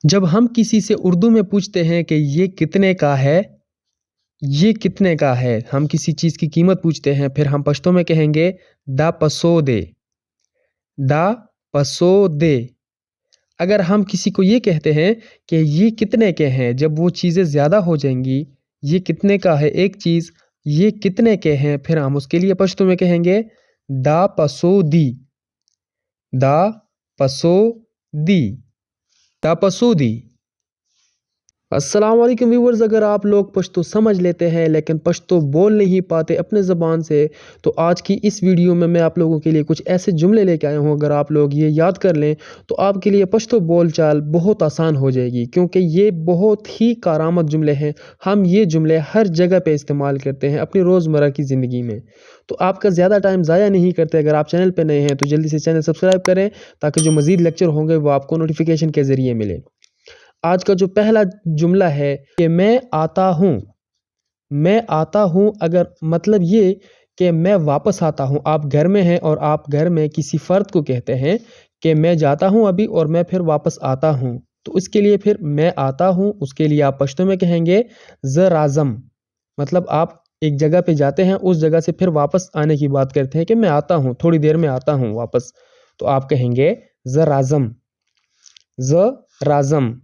जब हम किसी से उर्दू में पूछते हैं कि ये कितने का है, ये कितने का है, हम किसी चीज़ की कीमत पूछते हैं, फिर हम पश्तो में कहेंगे दा पसो दे, दा पसो दे। अगर हम किसी को ये कहते हैं कि ये कितने के हैं, जब वो चीज़ें ज़्यादा हो जाएंगी, ये कितने का है एक चीज़, ये कितने के हैं, फिर हम उसके लिए पश्तो में कहेंगे दा पसो दी, दा पसो दी, दा पसो दी। अस्सलाम वालेकुम व्यूअर्स, अगर आप लोग पश्तो समझ लेते हैं लेकिन पश्तो बोल नहीं पाते अपने ज़बान से, तो आज की इस वीडियो में मैं आप लोगों के लिए कुछ ऐसे जुमले लेके आया हूँ। अगर आप लोग ये याद कर लें तो आपके लिए पश्तो बोल चाल बहुत आसान हो जाएगी, क्योंकि ये बहुत ही कारामद जुमले हैं। हम ये जुमले हर जगह पे इस्तेमाल करते हैं अपनी रोज़मर्रा की ज़िंदगी में। तो आपका ज़्यादा टाइम ज़ाया नहीं करते। अगर आप चैनल पर नए हैं तो जल्दी से चैनल सब्सक्राइब करें, ताकि जो मज़ीद लेक्चर होंगे वो आपको नोटिफिकेशन के ज़रिए मिले। आज का जो पहला जुमला है कि मैं आता हूँ। मैं आता हूँ अगर मतलब ये कि मैं वापस आता हूँ। आप घर में हैं और आप घर में किसी फ़र्द को कहते हैं कि मैं जाता हूँ अभी और मैं फिर वापस आता हूँ, तो उसके लिए फिर मैं आता हूँ, उसके लिए आप पश्तो में कहेंगे ज़ राज़म। मतलब आप एक जगह पे जाते हैं, उस जगह से फिर वापस आने की बात करते हैं कि मैं आता हूँ, थोड़ी देर में आता हूँ वापस, तो आप कहेंगे ज़ राज़म, ज़ राज़म।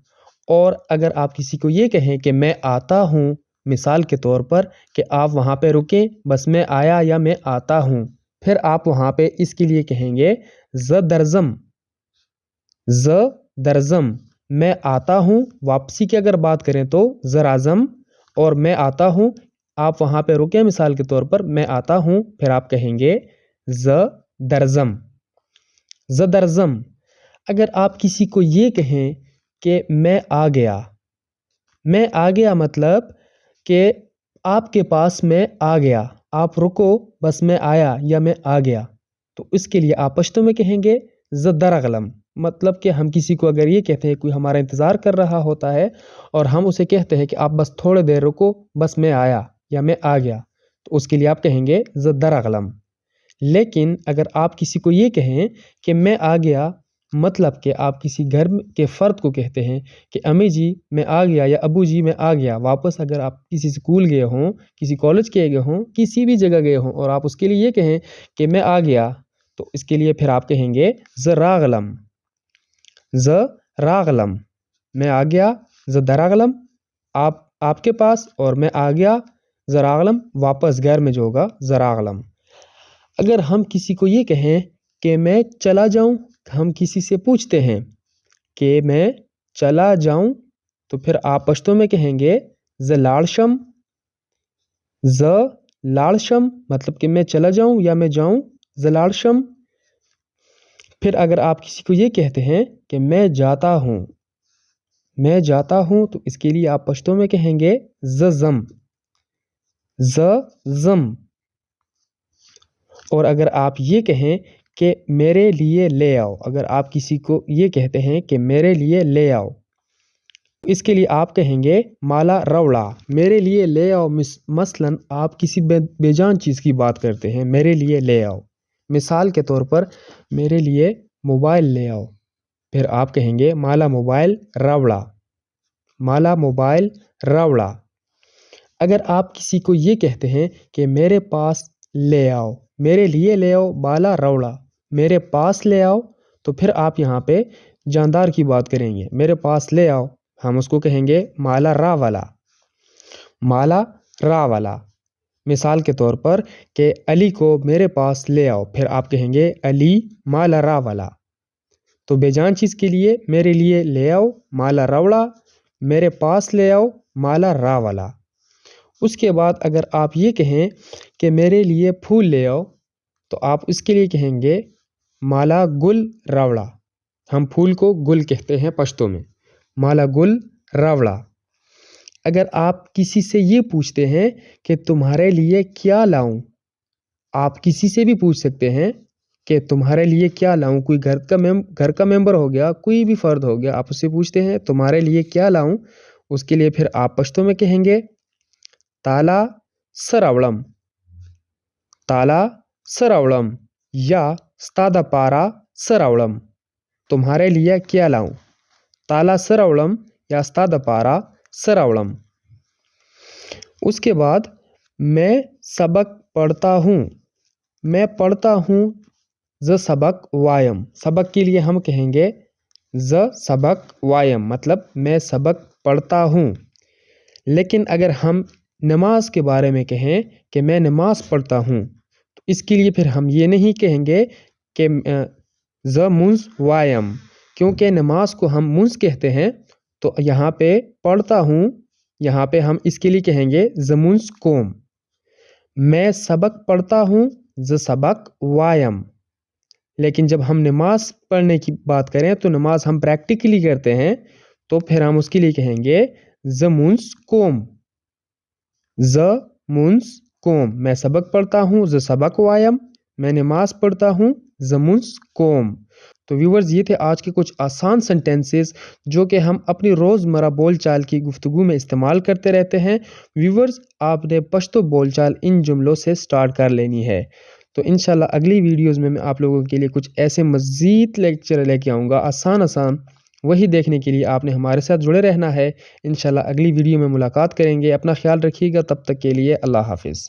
और अगर आप किसी को ये कहें कि मैं आता हूँ, मिसाल के तौर पर कि आप वहाँ पे रुकें, बस मैं आया या मैं आता हूँ, फिर आप वहाँ पे इसके लिए कहेंगे ज़ दरज़म, ज़ दरज़म। मैं आता हूँ, वापसी की अगर बात करें तो ज़ राज़म, और मैं आता हूँ, आप वहाँ पे रुकें, मिसाल के तौर पर मैं आता हूँ, फिर आप कहेंगे ज़ दरज़म, ज़ दरज़म। अगर आप किसी को ये कहें कि मैं आ गया, मैं आ गया मतलब कि आपके पास मैं आ गया, आप रुको बस मैं आया या मैं आ गया, तो इसके लिए आप पश्तो में कहेंगे ज़ दरग़लम। मतलब कि हम किसी को अगर ये कहते हैं, कोई हमारा इंतज़ार कर रहा होता है और हम उसे कहते हैं कि आप बस थोड़ी देर रुको, बस मैं आया या मैं आ गया, तो उसके लिए आप कहेंगे ज़ दरग़लम। लेकिन अगर आप किसी को ये कहें कि मैं आ गया, मतलब कि आप किसी घर के फ़र्द को कहते हैं कि अम्मी जी मैं आ गया या अबू जी मैं आ गया वापस। अगर आप किसी स्कूल गए हों, किसी कॉलेज के गए हों, किसी भी जगह गए हों और आप उसके लिए ये कहें कि मैं आ गया, तो इसके लिए फिर आप कहेंगे ज़ राग़लम, ज़ राग़लम। मैं आ गया, ज़ दराग़लम, आपके पास, और मैं आ गया, ज़ राग़लम, वापस घर में जो होगा ज़ राग़लम। अगर हम किसी को ये कहें कि मैं चला जाऊं, हम किसी से पूछते हैं कि मैं चला जाऊं, तो फिर आप पश्तो में कहेंगे ज़ लाड़शम, ज़ लाड़शम, मतलब कि मैं चला जाऊं या मैं जाऊं, ज़ लाड़शम। फिर अगर आप किसी को ये कहते हैं कि मैं जाता हूं, मैं जाता हूं, तो इसके लिए आप पश्तो में कहेंगे ज़ ज़म, ज़ ज़म। और अगर आप ये कहें कि मेरे लिए ले आओ, अगर आप किसी को ये कहते हैं कि मेरे लिए ले आओ, इसके लिए आप कहेंगे माला रवड़ा, मेरे लिए ले आओ। मसलन आप किसी बेजान चीज़ की बात करते हैं, मेरे लिए ले आओ। मिसाल के तौर पर मेरे लिए मोबाइल ले आओ, फिर आप कहेंगे माला मोबाइल रवड़ा, माला मोबाइल रवड़ा। अगर आप किसी को ये कहते हैं कि मेरे पास ले आओ, मेरे लिए ले आओ बाला रवड़ा, मेरे पास ले आओ, तो फिर आप यहाँ पे जानदार की बात करेंगे, मेरे पास ले आओ, हम उसको कहेंगे माला रा वाला, माला रा वाला। मिसाल के तौर पर कि अली को मेरे पास ले आओ, फिर आप कहेंगे अली माला रा वाला। तो बेजान चीज़ के लिए मेरे लिए ले आओ माला रवड़ा, मेरे पास ले आओ माला रा वाला। उसके बाद अगर आप ये कहें कि मेरे लिए फूल ले आओ, तो आप इसके लिए कहेंगे माला गुल रावड़ा, हम फूल को गुल कहते हैं पश्तो में, माला गुल रावड़ा। अगर आप किसी से ये पूछते हैं कि तुम्हारे लिए क्या लाऊं, आप किसी से भी पूछ सकते हैं कि तुम्हारे लिए क्या लाऊं, कोई घर का मेंबर हो गया, कोई भी फ़र्द हो गया, आप उससे पूछते हैं तुम्हारे लिए क्या लाऊं, उसके लिए फिर आप पश्तो में कहेंगे ताला सरावड़म, ताला सरावड़म, या स्तादा पारा सरावड़म, तुम्हारे लिए क्या लाऊं। ताला सरावलम या स्ताद पारा सरावलम। उसके बाद मैं सबक पढ़ता हूँ, मैं पढ़ता हूँ ज सबक वायम। सबक के लिए हम कहेंगे ज सबक वायम, मतलब मैं सबक पढ़ता हूँ। लेकिन अगर हम नमाज के बारे में कहें कि मैं नमाज पढ़ता हूँ, तो इसके लिए फिर हम ये नहीं कहेंगे कि ज मुंस वायम, क्योंकि नमाज को हम मुंस कहते हैं। तो यहाँ पे पढ़ता हूँ, यहाँ पे हम इसके लिए कहेंगे ज मुंस कोम। मैं सबक पढ़ता हूँ ज सबक वायम। लेकिन जब हम नमाज पढ़ने की बात करें तो नमाज हम प्रैक्टिकली करते हैं, तो फिर हम उसके लिए कहेंगे ज मुंस कोम, ज मुंस कोम। मैं सबक पढ़ता हूँ ज सबक वायम, मैं नमाज पढ़ता हूँ ज मुंस कोम। तो व्यूवर्स, ये थे आज के कुछ आसान सेंटेंसेस जो कि हम अपनी रोज़मर्रा बोलचाल की गुफ्तगू में इस्तेमाल करते रहते हैं। व्यूवर्स, आपने पश्तो बोलचाल इन जुमलों से स्टार्ट कर लेनी है। तो इंशाल्लाह अगली वीडियोज़ में मैं आप लोगों के लिए कुछ ऐसे मज़ीद लेक्चर लेके आऊँगा आसान। वही देखने के लिए आपने हमारे साथ जुड़े रहना है। इंशाल्लाह अगली वीडियो में मुलाकात करेंगे। अपना ख्याल रखिएगा, तब तक के लिए अल्लाह हाफिज़।